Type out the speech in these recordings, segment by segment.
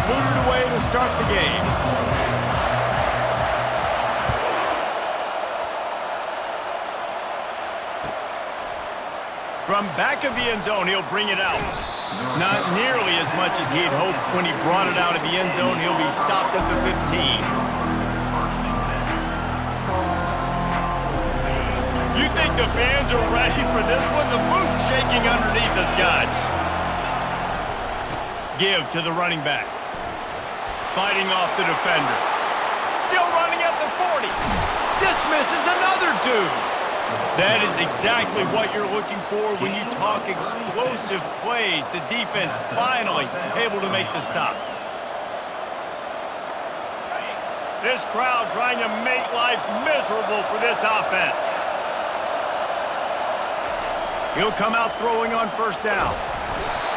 booted away to start the game. From back of the end zone, he'll bring it out. Not nearly as much as he'd hoped when he brought it out of the end zone. He'll be stopped at the 15. You think the fans are ready for this one? The booth's shaking underneath us, guys. Give to the running back. Fighting off the defender. Still running at the 40. Dismisses another dude. That is exactly what you're looking for when you talk explosive plays. The defense finally able to make the stop. This crowd trying to make life miserable for this offense. He'll come out throwing on first down.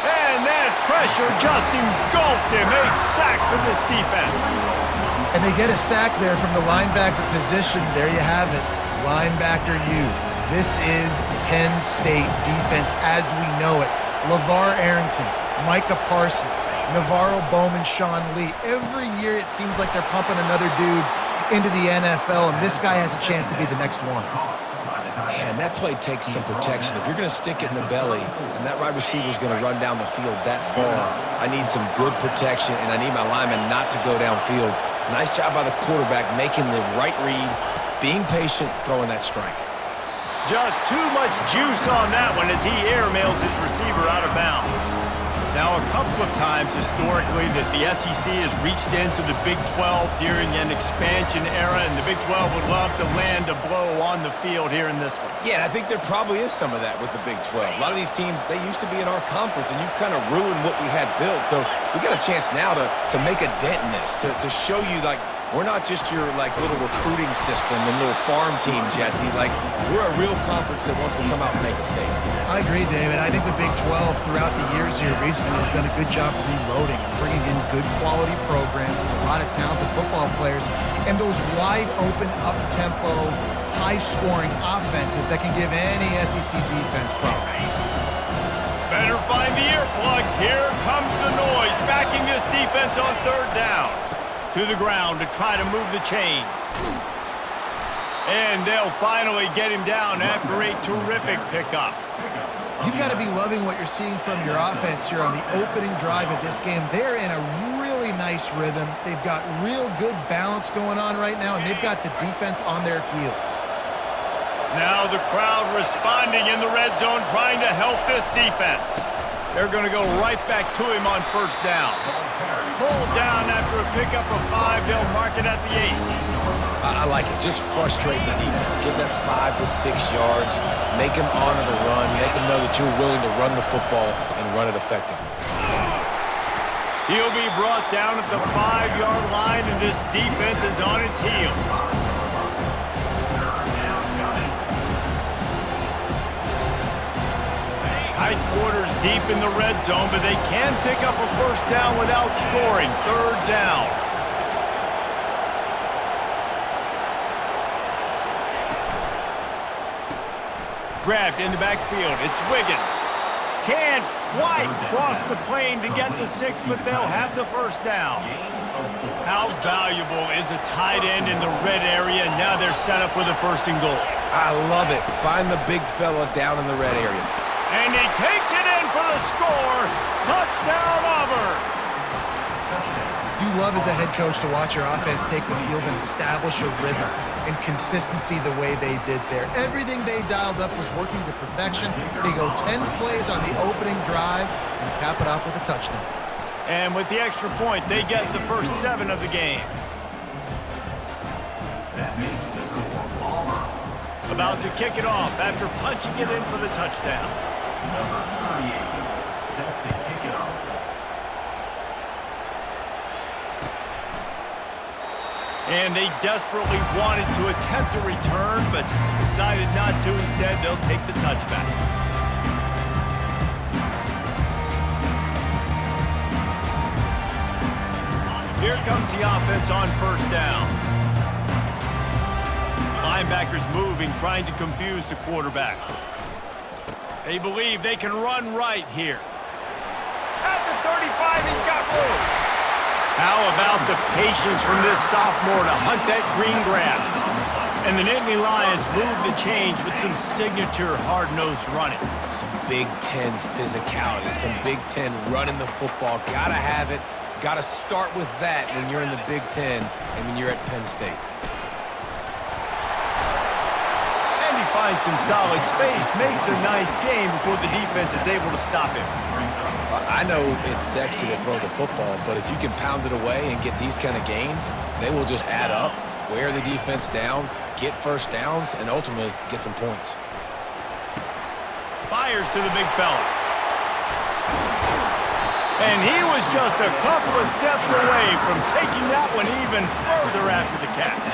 And that pressure just engulfed him. A sack for this defense. And they get a sack there from the linebacker position. There you have it. Linebacker U. This is Penn State defense as we know it. LeVar Arrington, Micah Parsons, Navarro Bowman, Sean Lee. Every year it seems like they're pumping another dude into the NFL, and this guy has a chance to be the next one. Man, that play takes some protection. If you're going to stick it in the belly and that wide receiver is going to run down the field that far, I need some good protection, and I need my lineman not to go downfield. Nice job by the quarterback making the right read, being patient, throwing that strike. Just too much juice on that one as he airmails his receiver out of bounds. Now, a couple of times historically that the SEC has reached into the Big 12 during an expansion era, and the Big 12 would love to land a blow on the field here in this one. Yeah, I think there probably is some of that with the Big 12. A lot of these teams, they used to be in our conference, and you've kind of ruined what we had built. So we got a chance now to make a dent in this, to show you, like, we're not just your, like, little recruiting system and little farm team, Jesse. Like, we're a real conference that wants to come out and make a statement. I agree, David. I think the Big 12 throughout the years here recently has done a good job reloading and bringing in good quality programs with a lot of talented football players and those wide open, up-tempo, high-scoring offenses that can give any SEC defense problems. Better find the earplugs. Here comes the noise, backing this defense on third down. To the ground to try to move the chains. And they'll finally get him down after a terrific pickup. You've got to be loving what you're seeing from your offense here on the opening drive of this game. They're in a really nice rhythm. They've got real good balance going on right now, and they've got the defense on their heels. Now the crowd responding in the red zone, trying to help this defense. They're going to go right back to him on first down. Pulled down after a pickup of 5. They'll mark it at the 8. I like it. Just frustrate the defense. Give that 5 to 6 yards. Make them honor the run. Make them know that you're willing to run the football and run it effectively. He'll be brought down at the 5-yard line, and this defense is on its heels. Tight quarters deep in the red zone, but they can pick up a first down without scoring. Third down. Grabbed in the backfield. It's Wiggins. Can't quite cross the plane to get the 6, but they'll have the first down. How valuable is a tight end in the red area? Now they're set up with a first and goal. I love it. Find the big fella down in the red area. And he takes it in for the score. Touchdown, Auburn. You love as a head coach to watch your offense take the field and establish a rhythm and consistency the way they did there. Everything they dialed up was working to perfection. They go 10 plays on the opening drive and cap it off with a touchdown. And with the extra point, they get the first 7 of the game. About to kick it off after punching it in for the touchdown. Number 38, set to kick it off. And they desperately wanted to attempt a return, but decided not to. Instead, they'll take the touchback. Here comes the offense on first down. Linebackers moving, trying to confuse the quarterback. They believe they can run right here. At the 35, he's got room. How about the patience from this sophomore to hunt that green grass? And the Nittany Lions move the change with some signature hard-nosed running. Some Big Ten physicality, some Big Ten running the football. Gotta have it. Gotta start with that when you're in the Big Ten and when you're at Penn State. And he finds some solid space, makes a nice game before the defense is able to stop him. I know it's sexy to throw the football, but if you can pound it away and get these kind of gains, they will just add up, wear the defense down, get first downs, and ultimately get some points. Fires to the big fella. And he was just a couple of steps away from taking that one even further after the catch.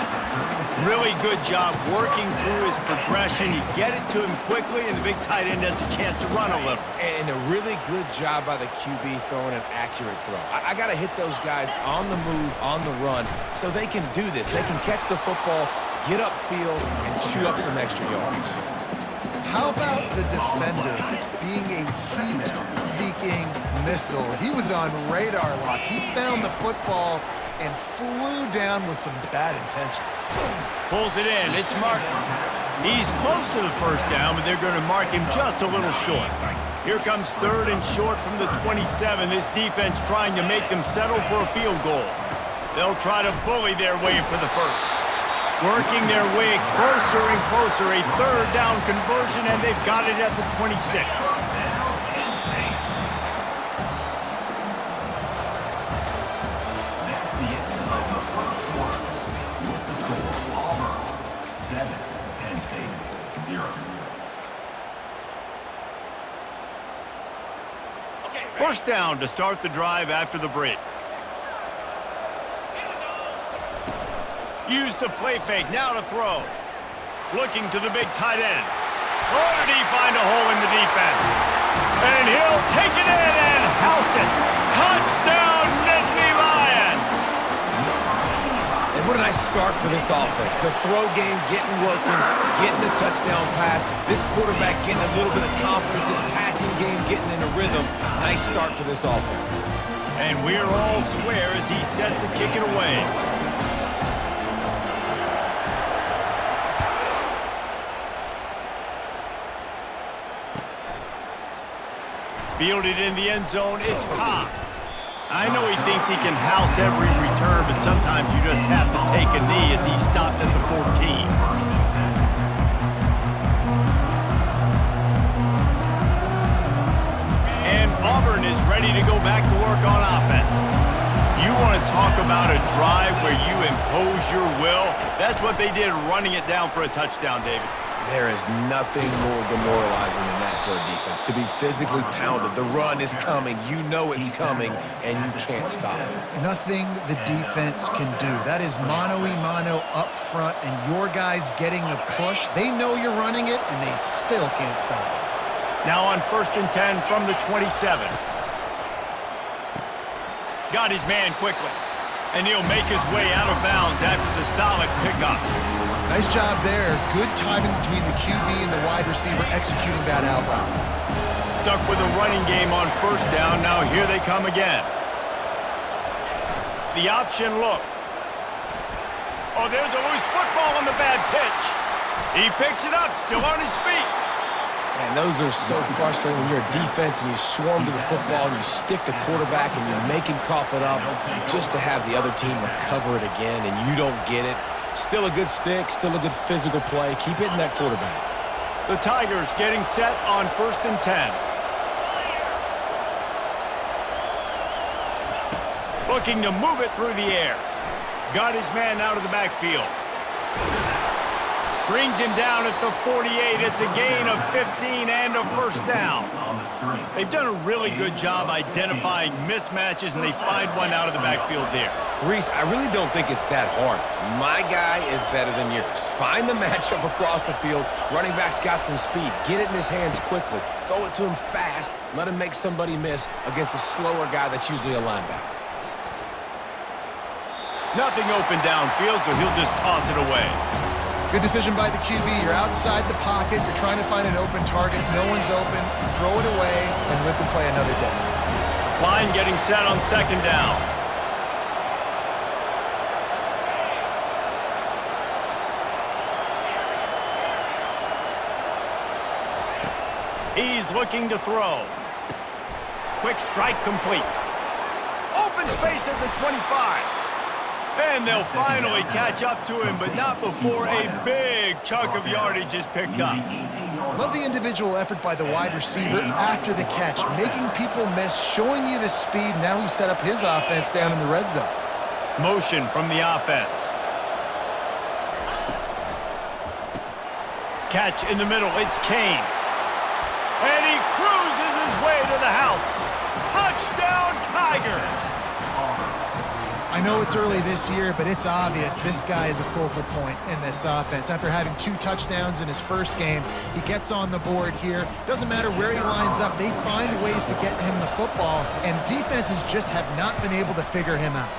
Really good job working through his progression. You get it to him quickly, and the big tight end has a chance to run a little. And a really good job by the QB throwing an accurate throw. I got to hit those guys on the move, on the run, so they can do this. They can catch the football, get upfield, and chew up some extra yards. How about the defender being a heat-seeking missile? He was on radar lock. He found the football and flew down with some bad intentions. Pulls it in. It's Martin. He's close to the first down, but they're going to mark him just a little short. Here comes 3rd and short from the 27. This defense trying to make them settle for a field goal. They'll try to bully their way for the first. Working their way closer and closer. A 3rd down conversion, and they've got it at the 26. First down to start the drive after the break. Use the play fake, now to throw. Looking to the big tight end. Oh, did he find a hole in the defense? And he'll take it in and house it. Touchdown, Nittany Lions! And what a nice start for this offense. The throw game getting working, getting the touchdown pass. This quarterback getting a little bit of confidence. This passing game getting in a rhythm. Nice start for this offense. And we're all square as he's set to kick it away. Fielded in the end zone, it's Cobb. I know he thinks he can house every return, but sometimes you just have to take a knee as he stopped at the 14. And Auburn is ready to go back to work on offense. You want to talk about a drive where you impose your will? That's what they did, running it down for a touchdown, David. There is nothing more demoralizing than that for a defense, to be physically pounded. The run is coming, you know it's coming, and you can't stop it. Nothing the defense can do. That is mano-a-mano up front, and your guys getting a push. They know you're running it, and they still can't stop it. Now on 1st and 10 from the 27. Got his man quickly, and he'll make his way out of bounds after the solid pickup. Nice job there. Good timing between the QB and the wide receiver executing that out route. Stuck with a running game on 1st down. Now here they come again. The option look. Oh, there's a loose football on the bad pitch. He picks it up, still on his feet. Man, those are so frustrating when you're a defense and you swarm to the football and you stick the quarterback and you make him cough it up just to have the other team recover it again and you don't get it. Still a good stick, still a good physical play. Keep hitting that quarterback. The Tigers getting set on 1st and 10. Looking to move it through the air. Got his man out of the backfield. Brings him down at the 48. It's a gain of 15 and a 1st down. They've done a really good job identifying mismatches, and they find one out of the backfield there. Reese, I really don't think it's that hard. My guy is better than yours. Find the matchup across the field. Running back's got some speed. Get it in his hands quickly. Throw it to him fast. Let him make somebody miss against a slower guy that's usually a linebacker. Nothing open downfield, so he'll just toss it away. Good decision by the QB. You're outside the pocket. You're trying to find an open target. No one's open. Throw it away and live to play another day. Line getting set on 2nd down. He's looking to throw. Quick strike complete. Open space at the 25. And they'll finally catch up to him, but not before a big chunk of yardage is picked up. Love the individual effort by the wide receiver after the catch, making people miss, showing you the speed. Now he set up his offense down in the red zone. Motion from the offense. Catch in the middle, it's Kane. And he cruises his way to the house. Touchdown, Tigers! I know it's early this year, but it's obvious this guy is a focal point in this offense. After having 2 touchdowns in his first game, he gets on the board here. Doesn't matter where he lines up, they find ways to get him the football, and defenses just have not been able to figure him out.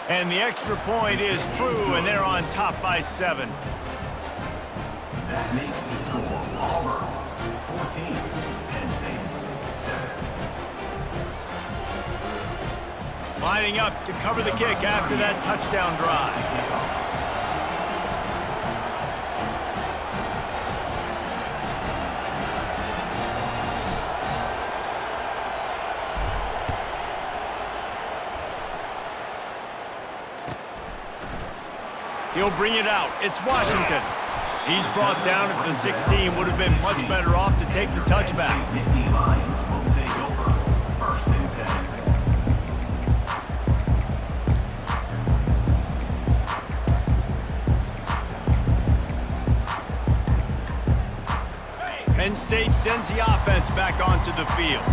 And the extra point is true, and they're on top by 7. That makes the score Auburn 14, Penn State 7. Lining up to cover the kick after that touchdown drive. He'll bring it out. It's Washington. He's brought down at the 16. Would have been much better off to take the touchback. Nittany Lions will take over 1st and 10. Penn State sends the offense back onto the field.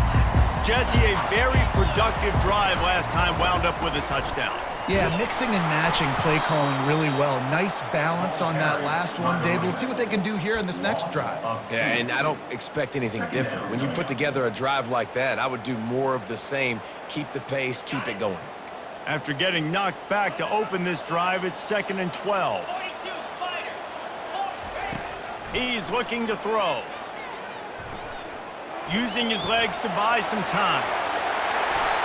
Jesse, a very productive drive last time, wound up with a touchdown. Yeah, mixing and matching play calling really well. Nice balance on that last one, David. Let's see what they can do here in this next drive. Yeah, and I don't expect anything different. When you put together a drive like that, I would do more of the same. Keep the pace, keep it going. After getting knocked back to open this drive, it's 2nd and 12. He's looking to throw. Using his legs to buy some time.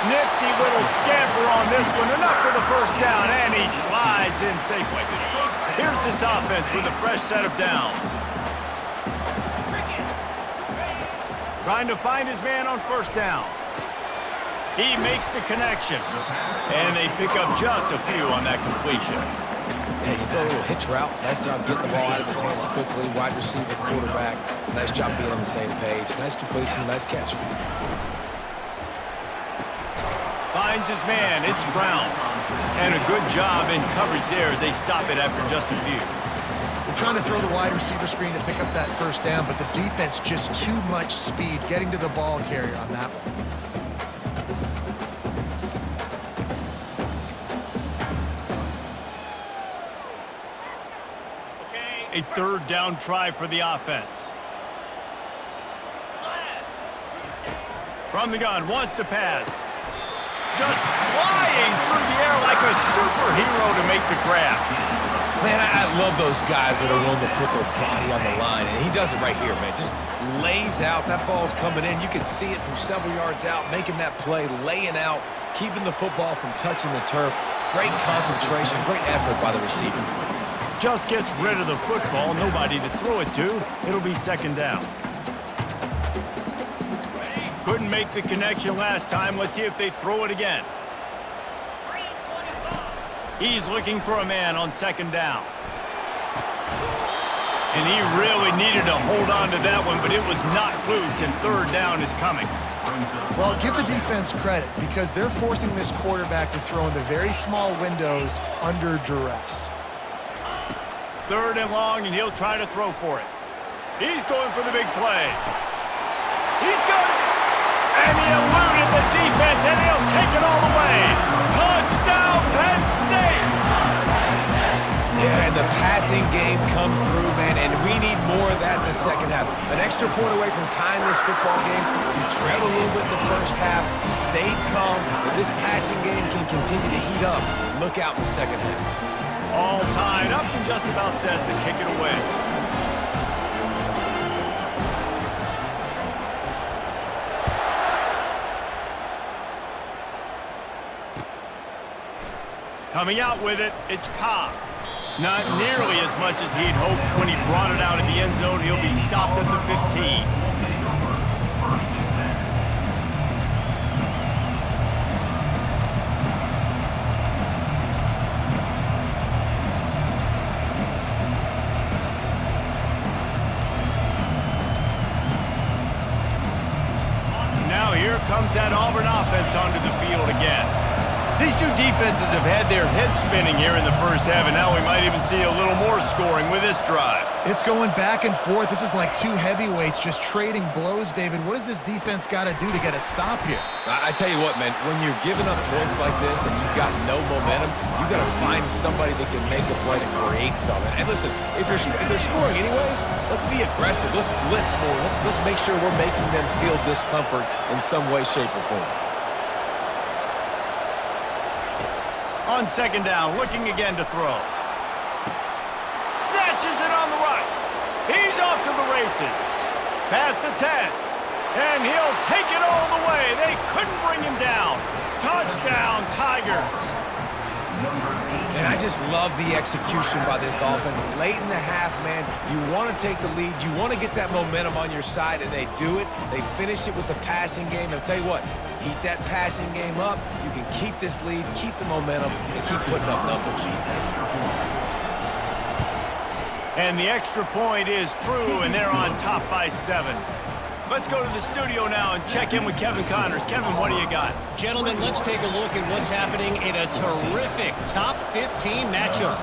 Nifty little scamper on this one. Enough for the first down, and he slides in safely. Here's this offense with a fresh set of downs. Trying to find his man on 1st down. He makes the connection. And they pick up just a few on that completion. Yeah, you throw a little hitch route. Nice job getting the ball out of his hands quickly. Wide receiver, quarterback. Nice job being on the same page. Nice completion, nice catch. Finds his man. It's Brown. And a good job in coverage there as they stop it after just a few. They're trying to throw the wide receiver screen to pick up that 1st down, but the defense just too much speed getting to the ball carrier on that one. A 3rd down try for the offense. From the gun, wants to pass. Just flying through the air like a superhero to make the grab. Man, I love those guys that are willing to put their body on the line, and he does it right here, man. Just lays out. That ball's coming in. You can see it from several yards out, making that play, laying out, keeping the football from touching the turf. Great concentration, great effort by the receiver. Just gets rid of the football, nobody to throw it to. It'll be 2nd down. Couldn't make the connection last time. Let's see if they throw it again. He's looking for a man on 2nd down. And he really needed to hold on to that one, but it was not loose, and 3rd down is coming. Well, give the defense credit because they're forcing this quarterback to throw into very small windows under duress. 3rd and long, and he'll try to throw for it. He's going for the big play. He's got it. And he eluded the defense, and he'll take it all the way. Touchdown, Penn State! Yeah, and the passing game comes through, man, and we need more of that in the 2nd half. An extra point away from tying this football game. You trailed a little bit in the 1st half, stayed calm. If this passing game can continue to heat up, look out in the 2nd half. All tied up and just about set to kick it away. Coming out with it, it's Cobb. Not nearly as much as he'd hoped when he brought it out in the end zone. He'll be stopped at the 15. that Auburn offense onto the field again. These two defenses have had their heads spinning here in the first half, and now we might even see a little more scoring with this drive. It's going back and forth. This is like two heavyweights just trading blows, David. What does this defense got to do to get a stop here? I tell you what, man, when you're giving up points like this and you've got no momentum, you got to find somebody that can make a play to create something. And listen, if they're scoring anyways, let's be aggressive. Let's blitz more. Let's make sure we're making them feel discomfort in some way, shape, or form. On second down, looking again to throw. Snatches it on the right. He's off to the races. Past the 10. And he'll take it all the way. They couldn't bring him down. Touchdown, Tigers. And I just love the execution by this offense. Late in the half, man, you want to take the lead. You want to get that momentum on your side, and they do it. They finish it with the passing game. And I'll tell you what, heat that passing game up. You can keep this lead, keep the momentum, and keep putting up numbers. And the extra point is true, and they're on top by 7. Let's go to the studio now and check in with Kevin Connors. Kevin, what do you got? Gentlemen, let's take a look at what's happening in a terrific top 15 matchup.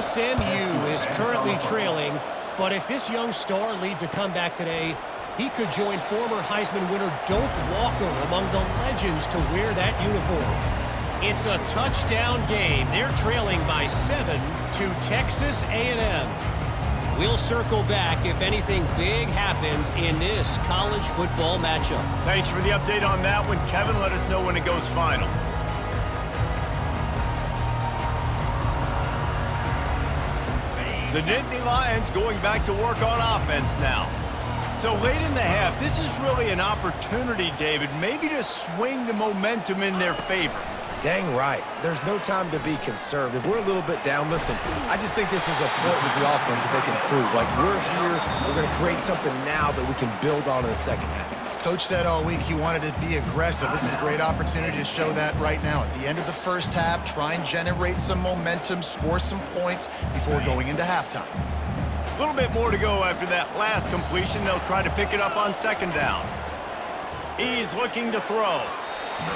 SMU is currently trailing, but if this young star leads a comeback today, he could join former Heisman winner Doak Walker among the legends to wear that uniform. It's a touchdown game. They're trailing by 7 to Texas A&M. We'll circle back if anything big happens in this college football matchup. Thanks for the update on that one, Kevin. Let us know when it goes final. The Nittany Lions going back to work on offense now. So late in the half, this is really an opportunity, David, maybe to swing the momentum in their favor. Dang right. There's no time to be conservative. We're a little bit down. Listen, I just think this is a point with the offense that they can prove. Like, we're here, we're going to create something now that we can build on in the second half. Coach said all week he wanted to be aggressive. This is a great opportunity to show that right now. At the end of the first half, try and generate some momentum, score some points before going into halftime. A little bit more to go after that last completion. They'll try to pick it up on second down. He's looking to throw.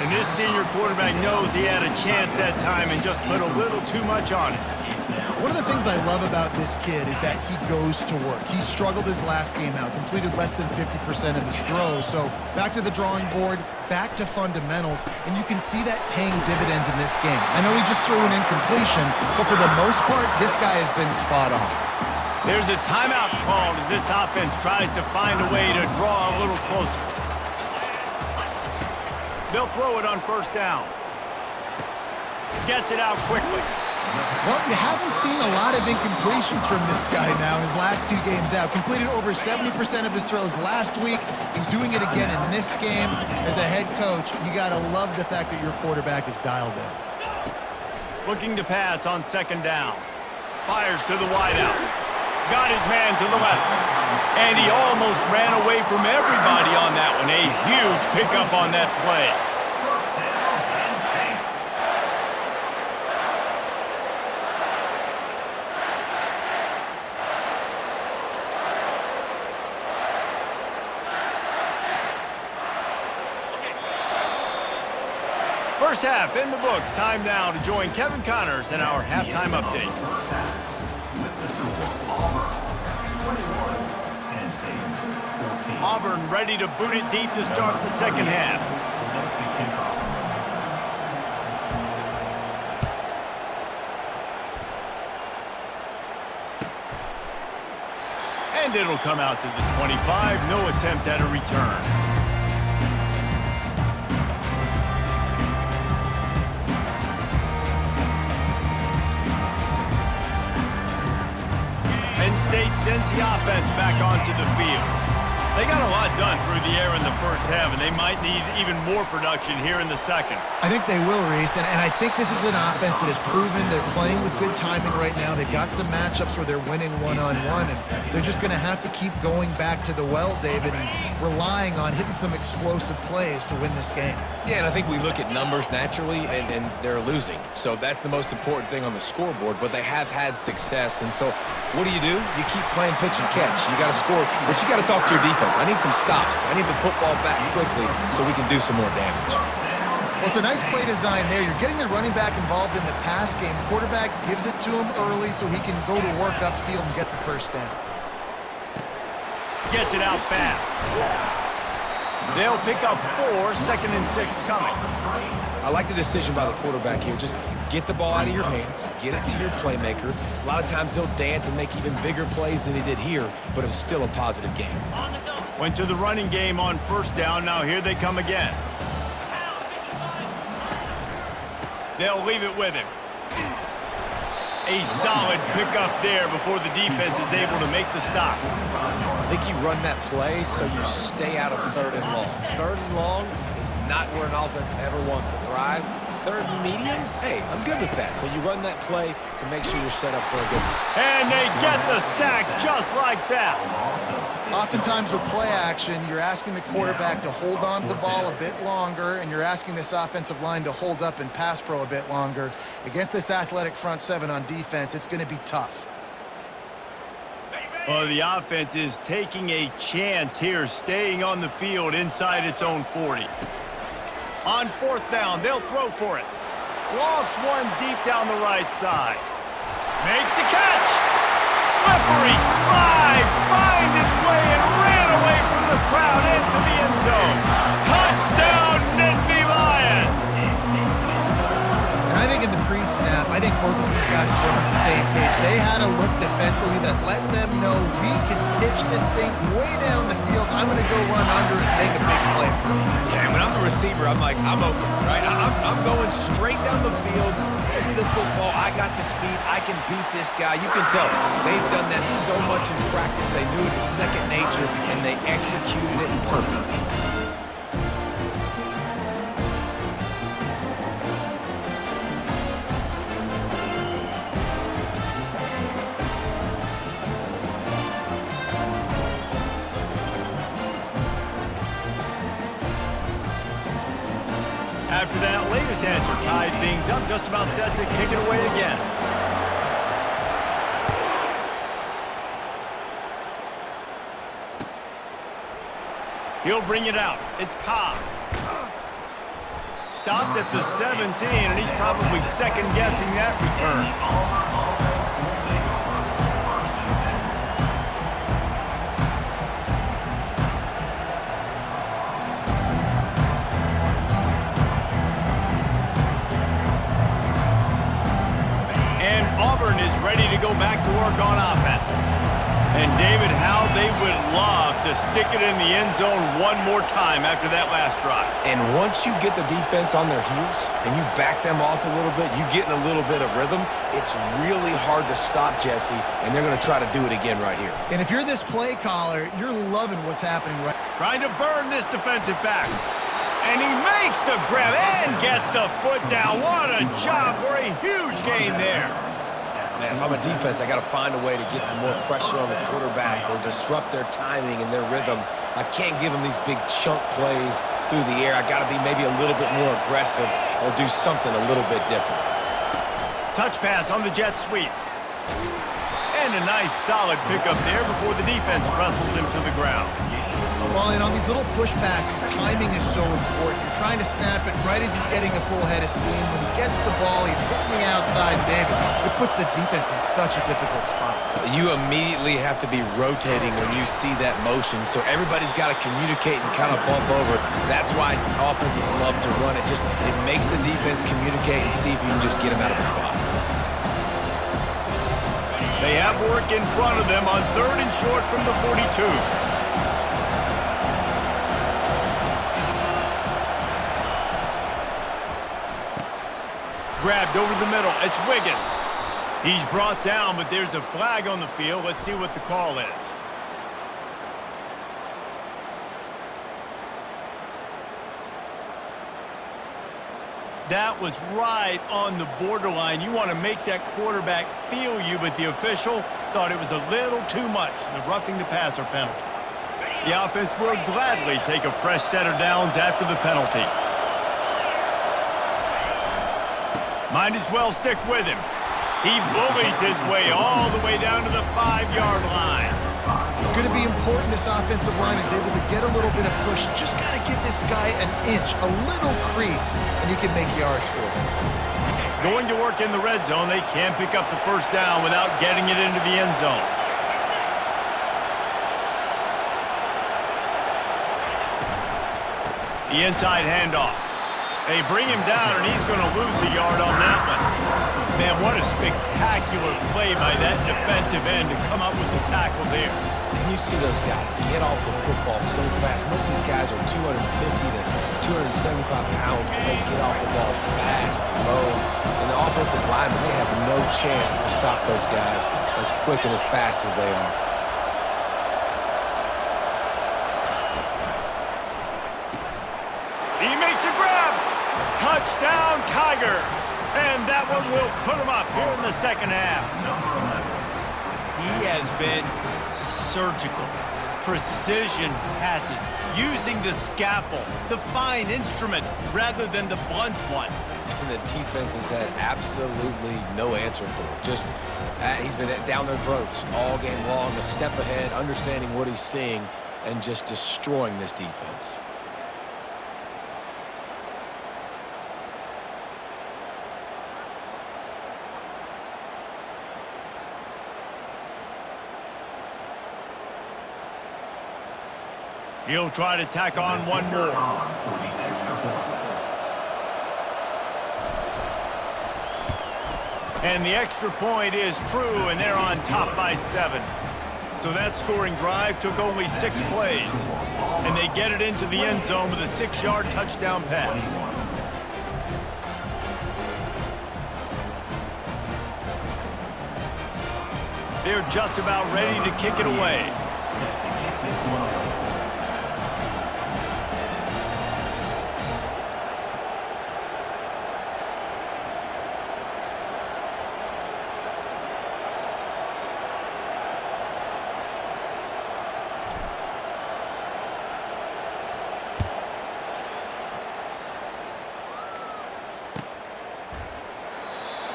And this senior quarterback knows he had a chance that time and just put a little too much on it. One of the things I love about this kid is that he goes to work. He struggled his last game out, completed less than 50% of his throws. So back to the drawing board, back to fundamentals, and you can see that paying dividends in this game. I know he just threw an incompletion, but for the most part, this guy has been spot on. There's a timeout called as this offense tries to find a way to draw a little closer. They'll throw it on first down. Gets it out quickly. Well, you haven't seen a lot of incompletions from this guy now in his last 2 games out. Completed over 70% of his throws last week. He's doing it again in this game. As a head coach, you got to love the fact that your quarterback is dialed in. Looking to pass on second down. Fires to the wideout. Got his man to the left. And he almost ran away from everybody on that one. A huge pickup on that play. First half in the books. Time now to join Kevin Connors in our halftime update. Auburn ready to boot it deep to start the second half. And it'll come out to the 25. No attempt at a return. Penn State sends the offense back onto the field. They got a lot done through the air in the first half, and they might need even more production here in the second. I think they will, Reese, and I think this is an offense that has proven they're playing with good timing right now. They've got some matchups where they're winning one-on-one, and they're just going to have to keep going back to the well, David, and relying on hitting some explosive plays to win this game. Yeah, and I think we look at numbers naturally, and they're losing. So that's the most important thing on the scoreboard, but they have had success. And so what do? You keep playing pitch and catch. You got to score, but you got to talk to your defense. defense. I need some stops. I need the football back quickly so we can do some more damage. Well, it's a nice play design there. You're getting the running back involved in the pass game. Quarterback gives it to him early so he can go to work upfield and get the first down. Gets it out fast. They'll pick up 4, 2nd and 6 coming. I like the decision by the quarterback here. Just get the ball out of your hands, get it to your playmaker. A lot of times he'll dance and make even bigger plays than he did here, but it was still a positive game. Went to the running game on 1st down. Now here they come again. They'll leave it with him. A solid pickup there before the defense is able to make the stop. I think you run that play so you stay out of 3rd and long. 3rd and long is not where an offense ever wants to thrive. 3rd and medium, hey, I'm good with that. So you run that play to make sure you're set up for a good one. And they get the sack just like that. Oftentimes with play action, you're asking the quarterback to hold on to the ball a bit longer, and you're asking this offensive line to hold up and pass pro a bit longer. Against this athletic front 7 on defense, it's going to be tough. Well, the offense is taking a chance here, staying on the field inside its own 40. On 4th down, they'll throw for it. Lost one deep down the right side. Makes the catch. Slippery slide. Find his way and ran away from the crowd into the end zone. Touchdown, Nittany Lions. And I think in the pre-snap, I think both of these guys were on the same page. They had a look defensively that let them know we can pitch this thing way down the field. I'm going to go run under and make a big play for him. Yeah, when I'm the receiver, I'm like, I'm open, right? I'm going straight down the field. Throw me the football. I got the speed. I can beat this guy. You can tell they've done that so much in practice. They knew it was second nature, and they executed it perfectly. After that latest answer tied things up, just about set to kick it away again. He'll bring it out. It's Cobb. Stopped at the 17, and he's probably second-guessing that return. Auburn is ready to go back to work on offense. And David, how they would love to stick it in the end zone one more time after that last drive. And once you get the defense on their heels and you back them off a little bit, you get in a little bit of rhythm, it's really hard to stop Jesse, and they're going to try to do it again right here. And if you're this play caller, you're loving what's happening right now. Trying to burn this defensive back. And he makes the grab and gets the foot down. What a job for a huge gain there. Man, if I'm a defense, I got to find a way to get some more pressure on the quarterback or disrupt their timing and their rhythm. I can't give them these big chunk plays through the air. I got to be maybe a little bit more aggressive or do something a little bit different. Touch pass on the jet sweep. And a nice solid pickup there before the defense wrestles him to the ground. Well, and on these little push passes, timing is so important. You're trying to snap it right as he's getting a full head of steam. When he gets the ball, he's hitting the outside, David. It puts the defense in such a difficult spot. You immediately have to be rotating when you see that motion, so everybody's got to communicate and kind of bump over. That's why offenses love to run it. It makes the defense communicate and see if you can just get him out of the spot. They have work in front of them on 3rd and short from the 42. Grabbed over the middle. It's Wiggins. He's brought down, but there's a flag on the field. Let's see what the call is. That was right on the borderline. You want to make that quarterback feel you, but the official thought it was a little too much, the roughing the passer penalty. The offense will gladly take a fresh set of downs after the penalty. Might as well stick with him. He bullies his way all the way down to the 5-yard line. It's going to be important this offensive line is able to get a little bit of push. Just got to give this guy an inch, a little crease, and he can make yards for it. Going to work in the red zone, they can't pick up the first down without getting it into the end zone. The inside handoff. They bring him down, and he's going to lose a yard on that one. Man, what a spectacular play by that defensive end to come up with the tackle there. And you see those guys get off the football so fast. Most of these guys are 250 to 275 pounds, but they get off the ball fast, low. And the offensive linemen, they have no chance to stop those guys as quick and as fast as they are. He makes a grab. Touchdown, Tigers. And that one will put him up here in the second half. He has been surgical. Precision passes, using the scalpel, the fine instrument, rather than the blunt one. And the defense has had absolutely no answer for it. Just, he's been down their throats all game long, a step ahead, understanding what he's seeing, and just destroying this defense. He'll try to tack on one more. For the extra point. And the extra point is true, and they're on top by 7. So that scoring drive took only 6 plays. And they get it into the end zone with a 6-yard touchdown pass. They're just about ready to kick it away. Set to kick this one away.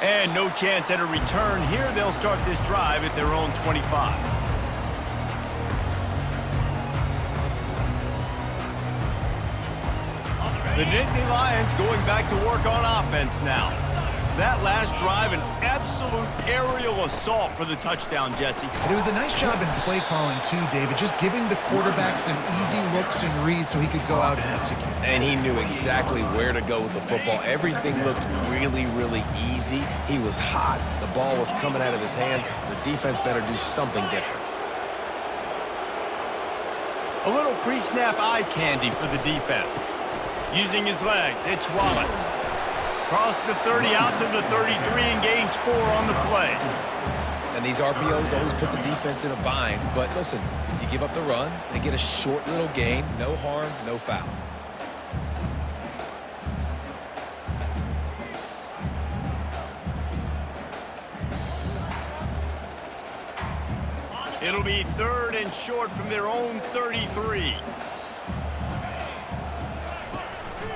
And no chance at a return here. They'll start this drive at their own 25. The Nittany Lions going back to work on offense now. That last drive, an absolute aerial assault for the touchdown, Jesse. And it was a nice job in play calling too, David, just giving the quarterback some easy looks and reads so he could go out and execute. And he knew exactly where to go with the football. Everything looked really, really easy. He was hot. The ball was coming out of his hands. The defense better do something different. A little pre-snap eye candy for the defense. Using his legs, it's Wallace. Cross the 30 out to the 33 and gains 4 on the play. And these RPOs always put the defense in a bind. But listen, you give up the run, they get a short little gain, no harm, no foul. It'll be 3rd and short from their own 33.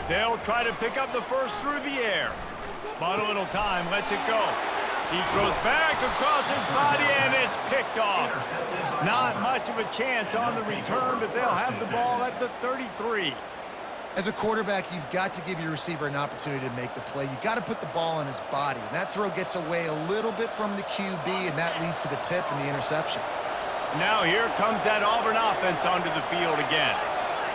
They'll try to pick up the first through the air. But a little time, lets it go. He throws back across his body, and it's picked off. Not much of a chance on the return, but they'll have the ball at the 33. As a quarterback, you've got to give your receiver an opportunity to make the play. You've got to put the ball on his body. And that throw gets away a little bit from the QB, and that leads to the tip and the interception. Now here comes that Auburn offense onto the field again.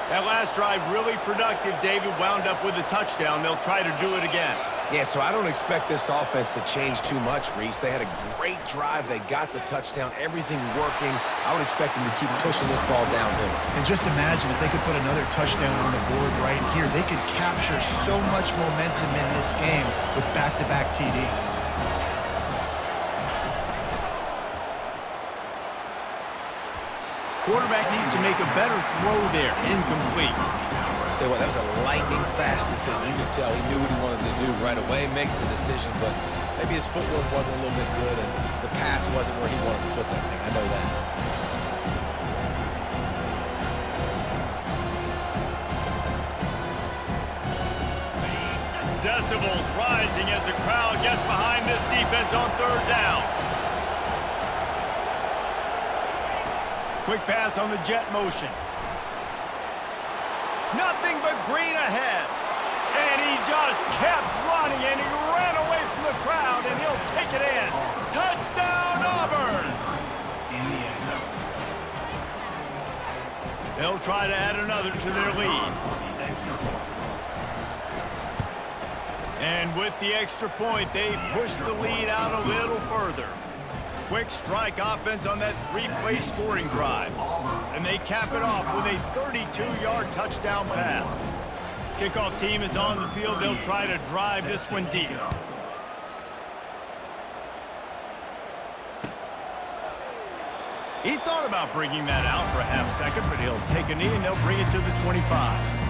That last drive really productive. David wound up with a touchdown. They'll try to do it again. Yeah, so I don't expect this offense to change too much, Reese. They had a great drive. They got the touchdown, everything working. I would expect them to keep pushing this ball downhill. And just imagine if they could put another touchdown on the board right here. They could capture so much momentum in this game with back-to-back TDs. Quarterback needs to make a better throw there. Incomplete. Tell you what, that was a lightning-fast decision. You could tell he knew what he wanted to do right away, makes the decision, but maybe his footwork wasn't a little bit good, and the pass wasn't where he wanted to put that thing. I know that. Decibels rising as the crowd gets behind this defense on 3rd down. Quick pass on the jet motion. Nothing but green ahead. And he just kept running, and he ran away from the crowd, and he'll take it in. Touchdown, Auburn! In the end zone. They'll try to add another to their lead. And with the extra point, they push the lead out a little further. Quick strike offense on that three-play scoring drive. And they cap it off with a 32-yard touchdown pass. Kickoff team is on the field. They'll try to drive this one deep. He thought about bringing that out for a half second, but he'll take a knee and they'll bring it to the 25.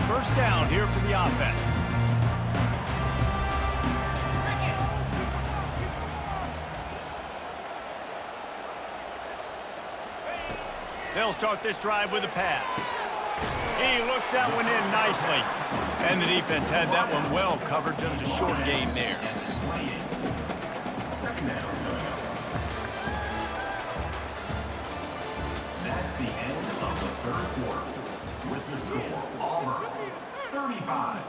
First down here for the offense. They'll start this drive with a pass. He looks that one in nicely. And the defense had that one well covered, just a short gain there. That's the end of the third quarter. With the score, Auburn 35.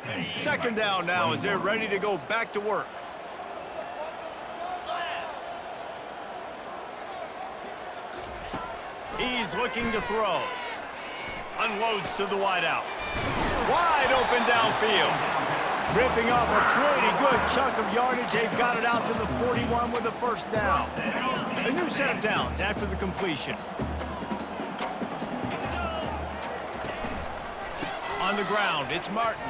Penn State Second down now as they're ready to go back to work. He's looking to throw. Unloads to the wideout. Wide open downfield. Ripping off a pretty good chunk of yardage. They've got it out to the 41 with a first down. A new set of downs after the completion. On the ground, it's Martin.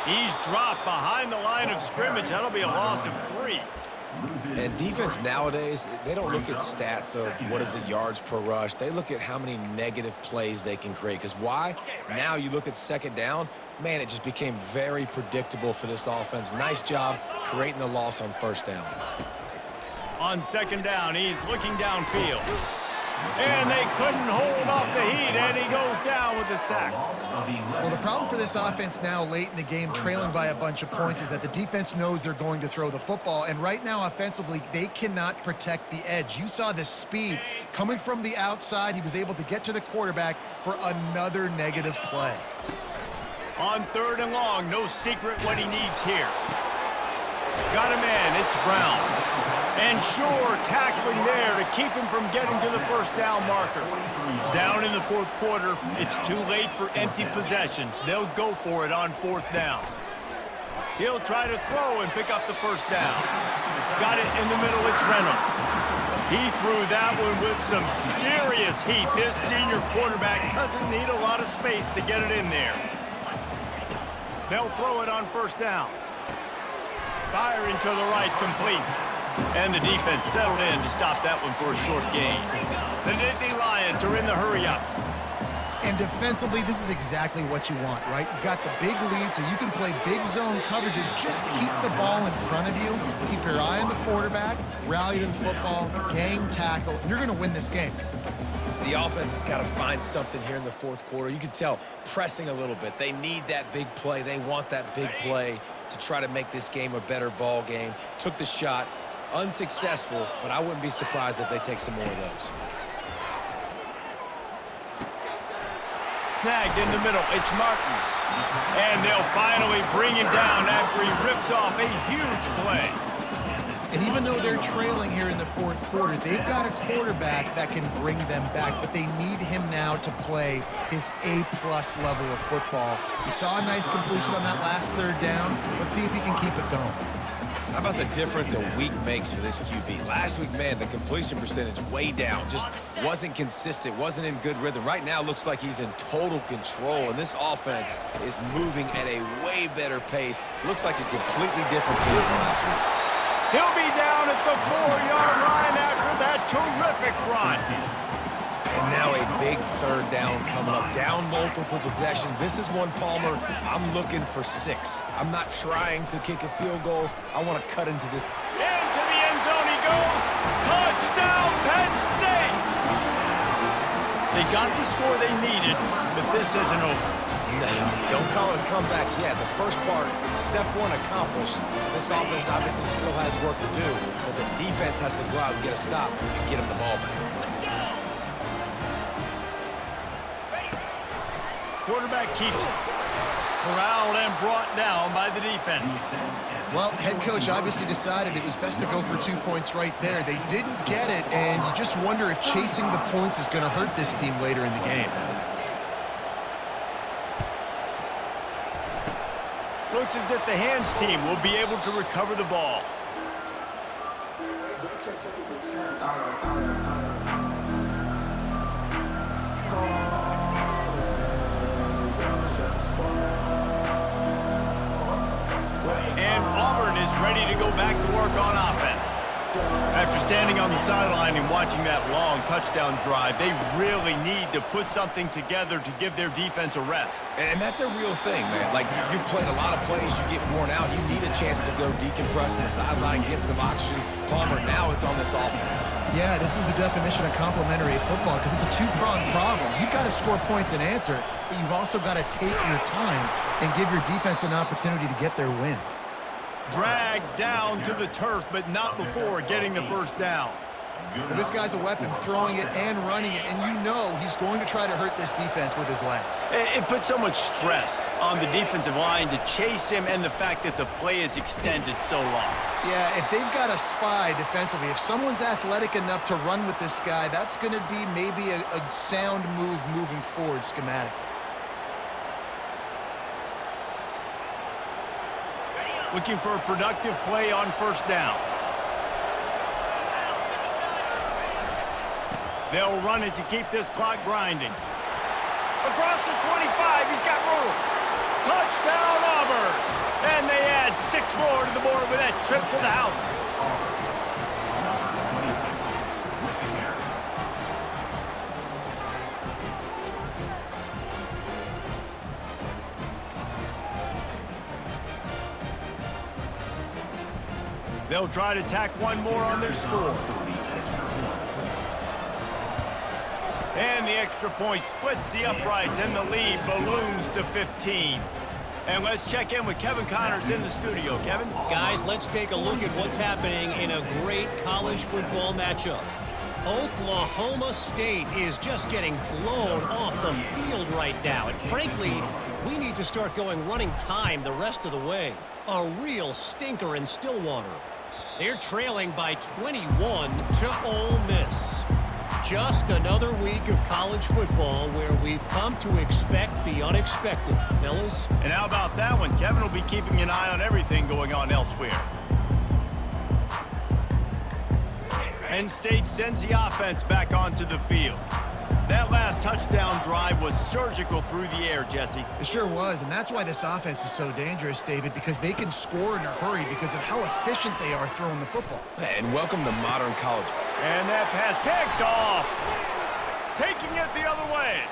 He's dropped behind the line of scrimmage. That'll be a loss of 3. And defense nowadays, they don't look at stats of what is the yards per rush. They look at how many negative plays they can create. Because why? Now you look at second down, man, it just became very predictable for this offense. Nice job creating the loss on first down. On second down, he's looking downfield. And they couldn't hold off the heat, and he goes down with the sack. Well, the problem for this offense now late in the game, trailing by a bunch of points, is that the defense knows they're going to throw the football. And right now, offensively, they cannot protect the edge. You saw the speed coming from the outside. He was able to get to the quarterback for another negative play. On third and long, no secret what he needs here. Got him in, it's Brown. And Shore tackling there to keep him from getting to the first down marker. Down in the fourth quarter, it's too late for empty possessions. They'll go for it on fourth down. He'll try to throw and pick up the first down. Got it in the middle, it's Reynolds. He threw that one with some serious heat. This senior quarterback doesn't need a lot of space to get it in there. They'll throw it on first down. Firing to the right, complete. And the defense settled in to stop that one for a short gain. The Nittany Lions are in the hurry-up. And defensively, this is exactly what you want, right? You got the big lead, so you can play big zone coverages. Just keep the ball in front of you. Keep your eye on the quarterback. Rally to the football. Gang tackle. You're going to win this game. The offense has got to find something here in the fourth quarter. You can tell pressing a little bit. They need that big play. They want that big play to try to make this game a better ball game. Took the shot. Unsuccessful, but I wouldn't be surprised if they take some more of those. Snagged in the middle, it's Martin. And they'll finally bring him down after he rips off a huge play. And even though they're trailing here in the fourth quarter, they've got a quarterback that can bring them back, but they need him now to play his A-plus level of football. We saw a nice completion on that last third down. Let's see if he can keep it going. How about the difference a week makes for this QB? Last week, man, the completion percentage way down. Just wasn't consistent, wasn't in good rhythm. Right now, looks like he's in total control, and this offense is moving at a way better pace. Looks like a completely different team from last week. He'll be down at the 4-yard line after that terrific run. And now a big third down coming up. Down multiple possessions. This is one, Palmer, I'm looking for 6. I'm not trying to kick a field goal. I want to cut into this. Into the end zone he goes. Touchdown, Penn State! They got the score they needed, but this isn't over. No, don't call it a comeback yet. The first part, step one accomplished. This offense obviously still has work to do, but the defense has to go out and get a stop and get him the ball back. Quarterback keeps it. Corralled and brought down by the defense. Well, head coach obviously decided it was best to go for 2 points right there. They didn't get it, and you just wonder if chasing the points is going to hurt this team later in the game. Looks as if the hands team will be able to recover the ball. And Auburn is ready to go back to work on offense. After standing on the sideline and watching that long touchdown drive, they really need to put something together to give their defense a rest. And that's a real thing, man. Like, you played a lot of plays, you get worn out, you need a chance to go decompress on the sideline, get some oxygen. Palmer, now it's on this offense. Yeah, this is the definition of complementary football because it's a two-pronged problem. You've got to score points and answer, but you've also got to take your time and give your defense an opportunity to get their win. Dragged down to the turf, but not before getting the first down. Well, this guy's a weapon, throwing it and running it, and you know he's going to try to hurt this defense with his legs. It puts so much stress on the defensive line to chase him and the fact that the play is extended so long. Yeah, if they've got a spy defensively, if someone's athletic enough to run with this guy, that's going to be maybe a sound move moving forward schematically. Looking for a productive play on first down. They'll run it to keep this clock grinding. Across the 25, he's got room. Touchdown, Auburn! And they add 6 more to the board with that trip to the house. They'll try to tack one more on their score. And the extra point splits the uprights, and the lead balloons to 15. And let's check in with Kevin Connors in the studio. Kevin? Guys, let's take a look at what's happening in a great college football matchup. Oklahoma State is just getting blown off the field right now. And frankly, we need to start going running time the rest of the way. A real stinker in Stillwater. They're trailing by 21 to Ole Miss. Just another week of college football where we've come to expect the unexpected, fellas. And how about that one? Kevin will be keeping an eye on everything going on elsewhere. Penn State sends the offense back onto the field. That last touchdown drive was surgical through the air, Jesse. It sure was, and that's why this offense is so dangerous, David, because they can score in a hurry because of how efficient they are throwing the football. And welcome to modern college. And that pass picked off. Taking it the other way.